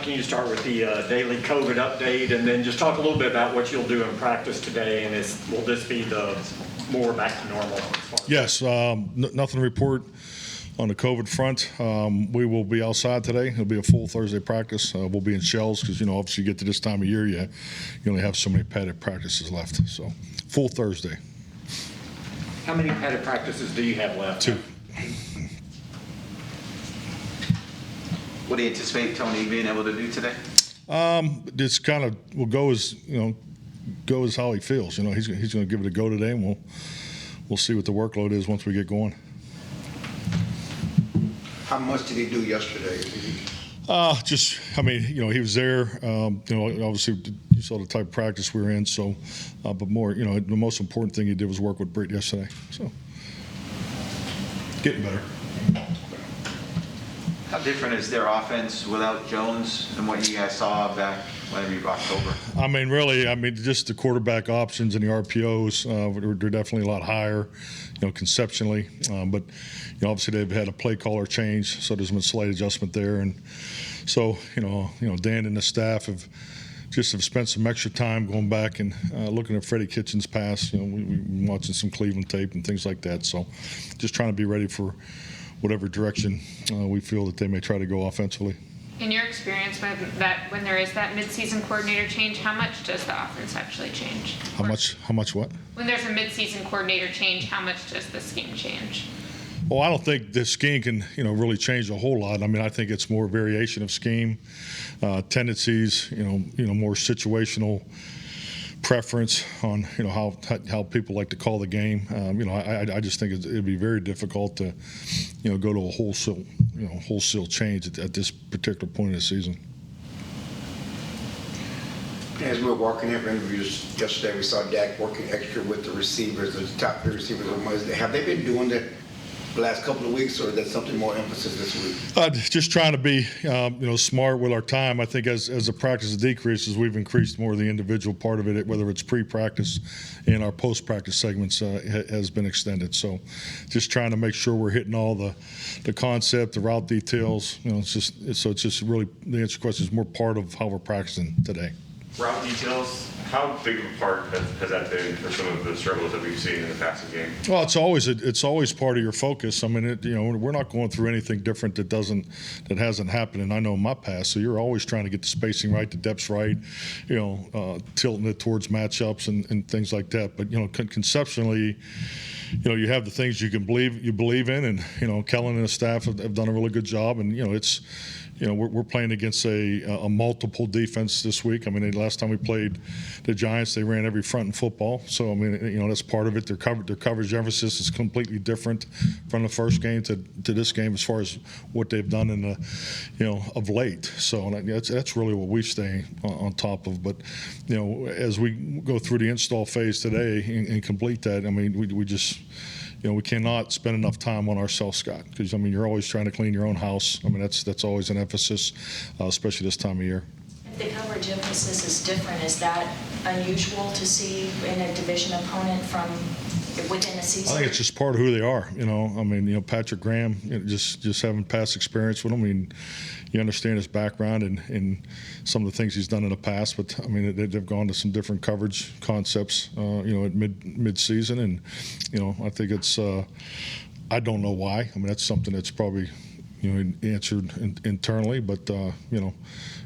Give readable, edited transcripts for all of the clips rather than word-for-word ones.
Mike, can you start with the daily COVID update, and then just talk a little bit about what you'll do in practice today, and will this be the more back to normal? Yes, nothing to report on the COVID front. We will be outside today. It'll be a full Thursday practice. We'll be in shells because, obviously you get to this time of year, you only have so many padded practices left. So full Thursday. How many padded practices do you have left? 2. What do you anticipate Tony being able to do today? This kind of will go as how he feels. He's going to give it a go today, and we'll see what the workload is once we get going. How much did he do yesterday? He was there. Obviously you saw the type of practice we were in. So, but more, the most important thing he did was work with Britt yesterday. So, getting better. How different is their offense without Jones and what you guys saw back maybe October? Just the quarterback options and the RPOs, they're definitely a lot higher, conceptually. But obviously they've had a play caller change, so there's been a slight adjustment there. And so, Dan and the staff have spent some extra time going back and looking at Freddie Kitchens' pass. We've been watching some Cleveland tape and things like that. So just trying to be ready for whatever direction we feel that they may try to go offensively. In your experience when there is that midseason coordinator change, how much does the offense actually change? How much what? When there's a midseason coordinator change, how much does the scheme change? Well, I don't think the scheme can, really change a whole lot. I think it's more variation of scheme, tendencies, more situational preference on, how people like to call the game. I just think it'd be very difficult to, go to a wholesale change at this particular point in the season. As we were walking in for interviews yesterday, we saw Dak working extra with the receivers, the top 3 receivers. Have they been doing that the last couple of weeks, or is that something more emphasis this week? Just trying to be, smart with our time. I think as the practice decreases, we've increased more of the individual part of it, whether it's pre-practice and our post-practice segments has been extended. So just trying to make sure we're hitting all the concept, the route details. It's just really, the answer to your question is more part of how we're practicing today. Route details, how big of a part has that been for some of the struggles that we've seen in the passing game? Well, it's always part of your focus. We're not going through anything different that hasn't happened, and I know in my past. So you're always trying to get the spacing right, the depths right, tilting it towards matchups and things like that. But conceptually, you have the things you believe in, and Kellen and the staff have done a really good job, and we're playing against a multiple defense this week. Last time we played the Giants, they ran every front in football. So, that's part of it. Their coverage emphasis is completely different from the first game to this game as far as what they've done in of late. So that's really what we stay on top of. But, as we go through the install phase today and complete that, we just – we cannot spend enough time on ourselves, Scott, because, you're always trying to clean your own house. that's always an emphasis, especially this time of year. If the coverage emphasis is different, is that unusual to see in a division opponent from within a season? I think it's just part of who they are. Patrick Graham, just having past experience with him. You understand his background and some of the things he's done in the past, but they've gone to some different coverage concepts, at mid-season, and I think it's. I don't know why. That's something that's probably answered internally, but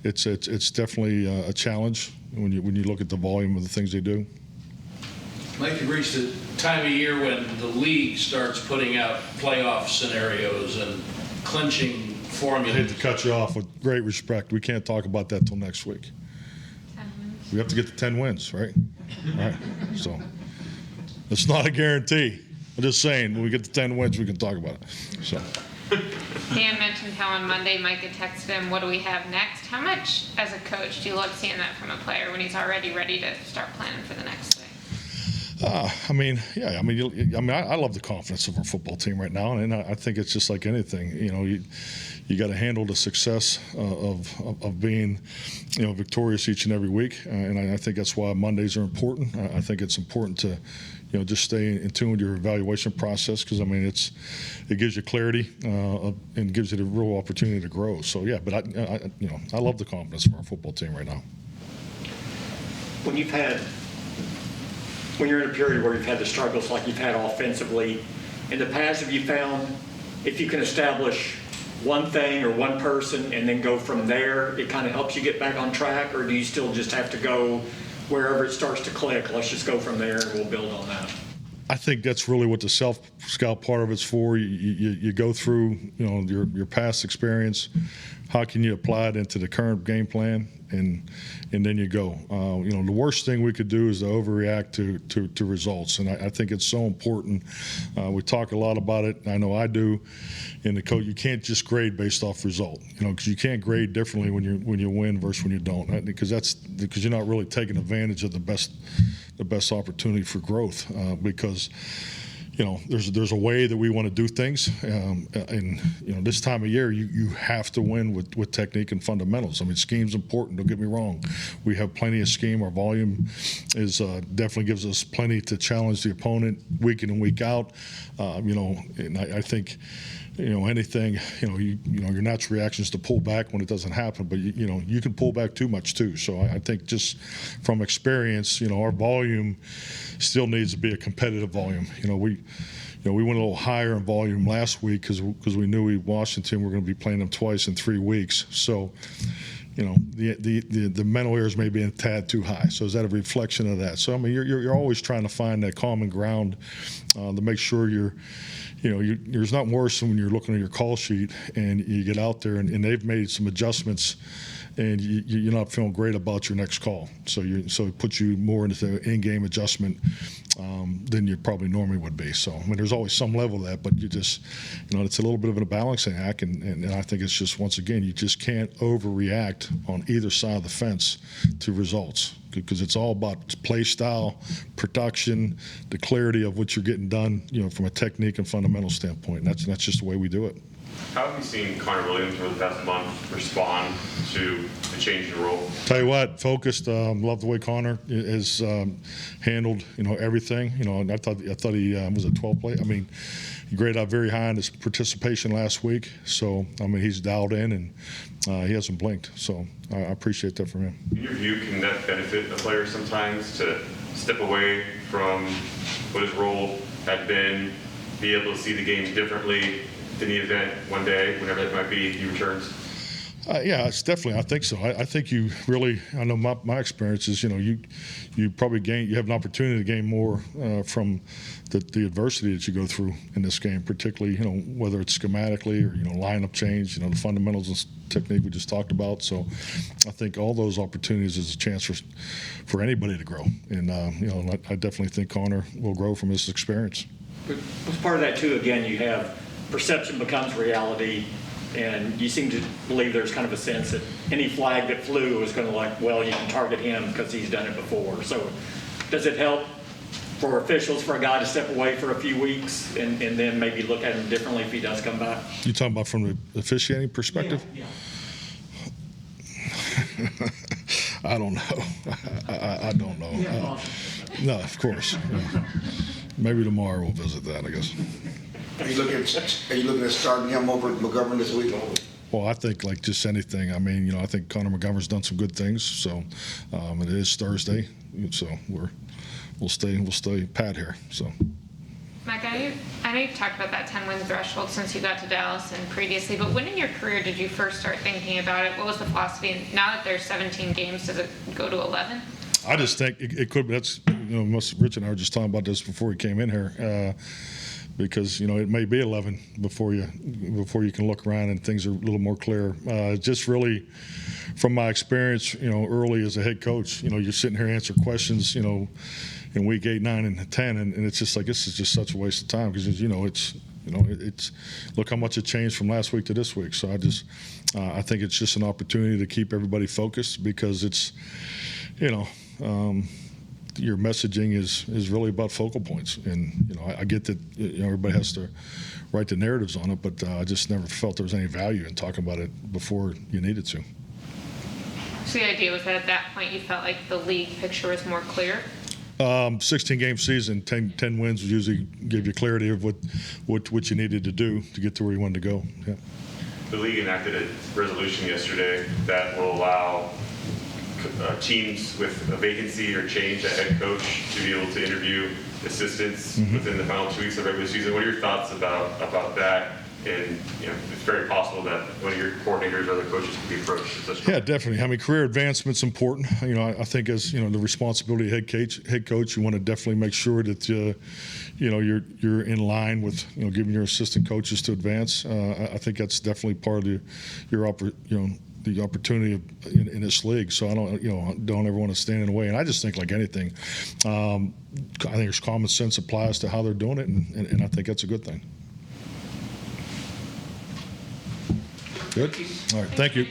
it's definitely a challenge when you look at the volume of the things they do. Mike, you've reached the time of year when the league starts putting out playoff scenarios and clinching formulas. I hate to cut you off with great respect. We can't talk about that till next week. We have to get to 10 wins, right? All right. So it's not a guarantee. I'm just saying, when we get to 10 wins, we can talk about it. So. Dan mentioned how on Monday Mike had texted him, what do we have next? How much, as a coach, do you love seeing that from a player when he's already ready to start planning for the next thing? I mean, yeah. I mean, I love the confidence of our football team right now, and I think it's just like anything. You got to handle the success of being, victorious each and every week, and I think that's why Mondays are important. I think it's important to, just stay in tune with your evaluation process, because I mean, it gives you clarity and gives you the real opportunity to grow. So yeah, but I love the confidence of our football team right now. When you're in a period where you've had the struggles like you've had offensively, in the past, have you found if you can establish one thing or one person and then go from there, it kind of helps you get back on track? Or do you still just have to go wherever it starts to click, let's just go from there and we'll build on that? I think that's really what the self-scout part of it's for. You go through, your past experience. How can you apply it into the current game plan, and then you go. The worst thing we could do is to overreact to results, and I think it's so important. We talk a lot about it. I know I do. In the coach, you can't just grade based off result. Because you can't grade differently when you win versus when you don't. Because you're not really taking advantage of the best opportunity for growth. Because there's a way that we want to do things, and this time of year you have to win with technique and fundamentals. I mean, scheme's important. Don't get me wrong. We have plenty of scheme. Our volume is definitely gives us plenty to challenge the opponent week in and week out. And I think. Anything, your natural reaction is to pull back when it doesn't happen, but you can pull back too much too. So I think just from experience, our volume still needs to be a competitive volume. We went a little higher in volume last week because we knew Washington were going to be playing them twice in 3 weeks. So, the mental errors may be a tad too high. So is that a reflection of that? So I mean, you're always trying to find that common ground to make sure there's not worse than when you're looking at your call sheet and you get out there and they've made some adjustments and you're not feeling great about your next call. So it puts you more into the in-game adjustment than you probably normally would be. So, I mean, there's always some level of that, but you just, it's a little bit of a balancing act. And I think it's just, once again, you just can't overreact on either side of the fence to results, because it's all about play style, production, the clarity of what you're getting done, from a technique and fundamental standpoint. And that's just the way we do it. How have you seen Connor Williams over the past month respond to the change in role? Tell you what, focused. Love the way Connor has handled, everything. I thought he was a 12 play. I mean, he graded out very high in his participation last week. So I mean, he's dialed in and he hasn't blinked. So I appreciate that from him. In your view, can that benefit a player sometimes to step away from what his role had been, be able to see the game differently? In the event one day, whenever that might be, he returns? Yeah, it's definitely. I think so. I think you really. I know my experience is. You probably you have an opportunity to gain more from the adversity that you go through in this game, particularly whether it's schematically or lineup change. The fundamentals and technique we just talked about. So I think all those opportunities is a chance for anybody to grow, and I definitely think Connor will grow from his experience. But as part of that too, again, you have. Perception becomes reality, and you seem to believe there's kind of a sense that any flag that flew was going to you can target him because he's done it before. So does it help for officials for a guy to step away for a few weeks and then maybe look at him differently if he does come back? You talking about from the officiating perspective? Yeah. I don't know. I don't know. Yeah, no, of course. Yeah. Maybe tomorrow we'll visit that, I guess. Are you looking at starting him over at McGovern this week? Well, I think like just anything. I mean, I think Connor McGovern's done some good things. So it is Thursday, so we'll stay pat here. So. Mike, I know you've talked about that 10-win threshold since you got to Dallas and previously, but when in your career did you first start thinking about it? What was the philosophy? And now that there's 17 games, does it go to 11? I just think it could. That's Rich and I were just talking about this before he came in here. Because it may be 11 before you can look around and things are a little more clear. Just really, from my experience, early as a head coach, you're sitting here answering questions, in week 8, 9, and 10, and it's just like this is just such a waste of time because it's look how much it changed from last week to this week. So I think it's just an opportunity to keep everybody focused because it's your messaging is really about focal points. And I get that everybody has to write the narratives on it, but I just never felt there was any value in talking about it before you needed to. So the idea was that at that point you felt like the league picture was more clear? 16-game season, 10 wins would usually give you clarity of what you needed to do to get to where you wanted to go. Yeah. The league enacted a resolution yesterday that will allow teams with a vacancy or change at head coach to be able to interview assistants within the final 2 weeks of the regular season. What are your thoughts about that? And it's very possible that one of your coordinators or other coaches could be approached. Yeah, definitely. I mean, career advancement's important. I think as the responsibility of head coach, you want to definitely make sure that you're in line with giving your assistant coaches to advance. I think that's definitely part of the opportunity in this league. So I don't ever want to stand in the way. And I just think, like anything, I think there's common sense applies to how they're doing it, and I think that's a good thing. Good. All right. Thank you.